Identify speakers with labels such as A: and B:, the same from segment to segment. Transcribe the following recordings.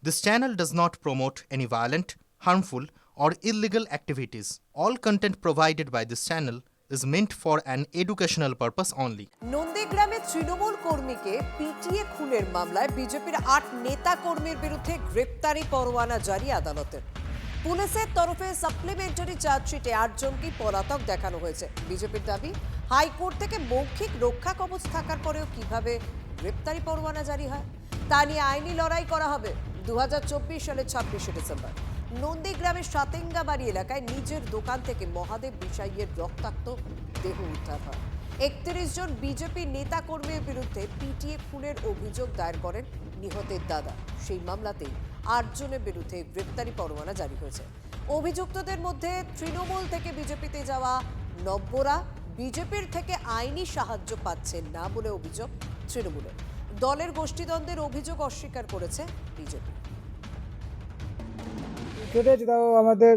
A: This channel does not promote any violent, harmful, or illegal activities. All content provided by this channel is meant for an educational purpose only.
B: নন্দীগ্রামে তৃণমূল কর্মীকে পিটিয়ে খুনের মামলায় বিজেপির ৮ নেতা কর্মীর বিরুদ্ধে গ্রেপ্তারি পরোয়ানা জারি আদালতের। পুলিশের তরফে সাপ্লিমেন্টারি চার্জশিটে ৮ জনকে পলাতক দেখানো হয়েছে। বিজেপির দাবি, হাইকোর্ট থেকে মৌখিক রক্ষা কবচ থাকার পরেও কিভাবে গ্রেপ্তারি পরোয়ানা জারি হয় তা নিয়ে আইনি লড়াই করা হবে। 2024 সালের 26শে ডিসেম্বর নন্দীগ্রামের সাতেঙ্গাবাড়ি এলাকায় নিজের দোকান থেকে মহাদেব বিষাইয়ের রক্তাক্ত দেহ উদ্ধার হয়। ৩১ জন বিজেপি নেতা কর্মীর বিরুদ্ধে পিটিয়ে খুনের অভিযোগ দায়ের করেন নিহতের দাদা। সেই মামলাতেই ৮ জনের বিরুদ্ধে গ্রেপ্তারি পরোয়ানা জারি হয়েছে। অভিযুক্তদের মধ্যে তৃণমূল থেকে বিজেপিতে যাওয়া নব্যরা বিজেপির থেকে আইনি সাহায্য পাচ্ছেন না বলে অভিযোগ তৃণমূলের। দলের গোষ্ঠীদ্বন্দ্বের অভিযোগ অস্বীকার করেছে বিজেপি।
C: তাও আমাদের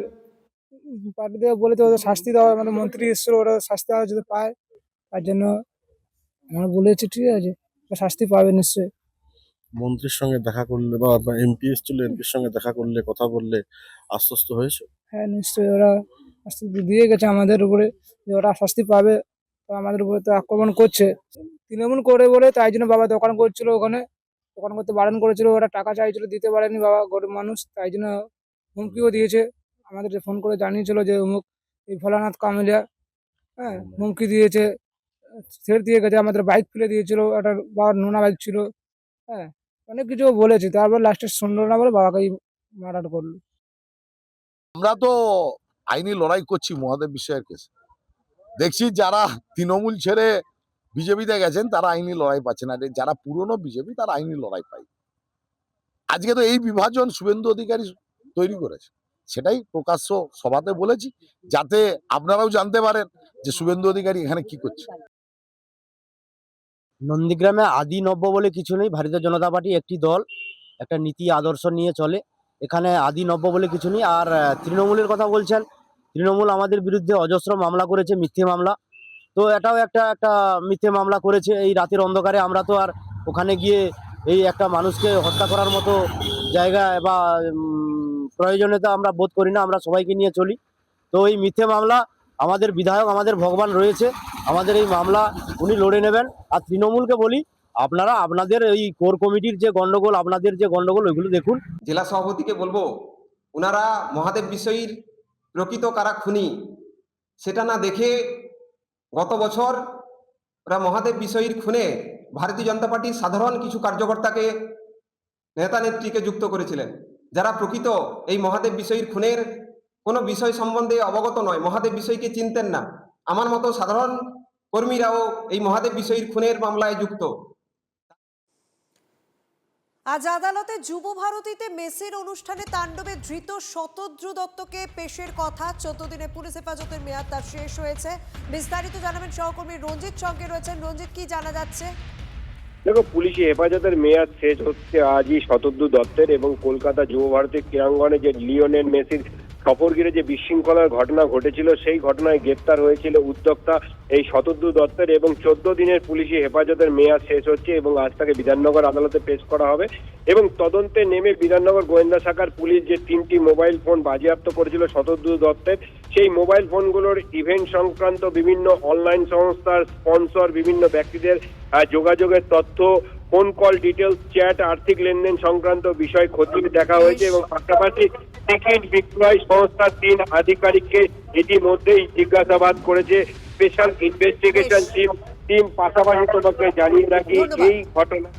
C: পার্টি থেকে বলেছে ওদের শাস্তি দেওয়া, আমাদের মন্ত্রী এসেছিল, ওরা শাস্তি দেওয়া যদি পায় তার জন্য আমরা বলেছি ঠিক আছে শাস্তি পাবে নিশ্চয়ই।
D: মন্ত্রীর সঙ্গে দেখা করলে বা এমপি এসেছিল, এমপির সঙ্গে দেখা করলে কথা বললে আশ্বস্ত হয়েছে?
C: হ্যাঁ নিশ্চয়ই, ওরা শাস্তি দিয়ে গেছে আমাদের উপরে যে ওরা শাস্তি পাবে। তো আমাদের উপরে তো আক্রমণ করছে তৃণমূল করে বলে, তাই জন্য বাবা দোকান করছিল, ওখানে দোকান করতে বারণ করেছিল, ওরা টাকা চাইছিল দিতে পারেনি বাবা, গরিব মানুষ, তাই জন্য হুমকিও দিয়েছে। আমাদের ফোন করে জানিয়েছিল যে অমুক এই ভোলানাথ কামিলিয়া, হ্যাঁ হুমকি দিয়েছে, ছেড়ে দিয়ে গেছে, আমাদের বাইক ফেলে দিয়েছিল, একটা বাবার নোনা বাইক ছিল, হ্যাঁ অনেক কিছু বলেছে। তারপর লাস্টে শুনলো না বলে বাবাকেই মার্ডার করলো।
E: আমরা তো আইনি লড়াই করছি মহাদেব বিষয়ের কেসে। দেখছি যারা তৃণমূল ছেড়ে বিজেপিতে গেছেন তারা আইনি লড়াই পাচ্ছেন, আর যারা পুরনো বিজেপি তারা আইনি লড়াই পায়। আজকে তো এই বিভাজন শুভেন্দু অধিকারী তৈরি করেছে, সেটাই প্রকাশ্য সভাতে বলেছি, যাতে আপনারাও জানতে পারেন যে শুভেন্দু অধিকারী এখানে কি করছে।
F: নন্দীগ্রামে আদি নব্য বলে কিছু নেই। ভারতীয় জনতা পার্টি একটি দল, একটা নীতি আদর্শ নিয়ে চলে। এখানে আদি নব্য বলে কিছু নেই। আর তৃণমূলের কথা বলছেন, তৃণমূল আমাদের বিরুদ্ধে অজস্র মামলা করেছে, মিথ্যে মামলা। তো এটাও একটা মিথ্যে মামলা করেছে। এই রাতের অন্ধকারে আমরা তো আর ওখানে গিয়ে এই একটা মানুষকে হত্যা করার মতো জায়গা বা প্রয়োজনীয়তা আমরা বোধ করি না। আমরা সবাইকে নিয়ে চলি। তো এই মিথ্যে মামলা, আমাদের বিধায়ক, আমাদের ভগবান রয়েছে, আমাদের এই মামলা উনি লড়ে নেবেন। আর তৃণমূলকে বলি, আপনারা আপনাদের এই কোর কমিটির যে গন্ডগোল, আপনাদের যে গন্ডগোল, ওইগুলো দেখুন।
G: জেলা সভাপতিকে বলবো, ওনারা মহাদেব বিষয়ীর প্রকৃত কারা খুনি সেটা না দেখে গত বছর ওরা মহাদেব বিষয়ীর খুনে ভারতীয় জনতা পার্টির সাধারণ কিছু কার্যকর্তাকে, নেতা নেত্রীকে যুক্ত করেছিলেন, যারা প্রকৃত এই মহাদেব বিষয়ীর খুনের কোনো বিষয় সম্বন্ধে অবগত নয়, মহাদেব বিষয়কে চিনতেন না। আমার মতো সাধারণ কর্মীরাও এই মহাদেব বিষয়ীর খুনের মামলায় যুক্ত।
B: আজ আদালতে যুব ভারতীতে মেসির অনুষ্ঠানে তাণ্ডবে ধৃত শতদ্রু দত্তকে পেশের কথা। 14 দিনের পুলিশ হেফাজতের মেয়াদ তার শেষ হয়েছে। বিস্তারিত জানাবেন সহকর্মী রঞ্জিত সঙ্গে রয়েছেন। রঞ্জিত, কি জানা যাচ্ছে?
H: দেখো, পুলিশি হেফাজতের মেয়াদ শেষ হচ্ছে আজই শতদ্রু দত্তের, এবং কলকাতা যুব ভারতী ক্রীড়াঙ্গনে যে লিওনেল মেসির সফর ঘিরে যে বিশৃঙ্খলার ঘটনা ঘটেছিল, সেই ঘটনায় গ্রেপ্তার হয়েছিল উদ্যোক্তা এই শতদ্রু দত্তের, এবং 14 দিনের পুলিশি হেফাজতের মেয়াদ শেষ হচ্ছে এবং আজ তাকে বিধাননগর আদালতে পেশ করা হবে। এবং তদন্তে নেমে বিধাননগর গোয়েন্দা শাখার পুলিশ যে 3টি মোবাইল ফোন বাজেয়াপ্ত করেছিল শতদ্রু দত্তের, সেই মোবাইল ফোনগুলোর ইভেন্ট সংক্রান্ত বিভিন্ন অনলাইন সংস্থার স্পন্সর, বিভিন্ন ব্যক্তিদের যোগাযোগের তথ্য, ফোন কল ডিটেলস, চ্যাট, আর্থিক লেনদেন সংক্রান্ত বিষয় খতিয়ে দেখা হয়েছে। এবং পাশাপাশি টিকিট বিক্রয় সংস্থার 3 আধিকারিককে ইতিমধ্যেই জিজ্ঞাসাবাদ করেছে স্পেশাল ইনভেস্টিগেশন টিম। পাশাপাশি তোমাকে জানিয়ে রাখি, এই ঘটনা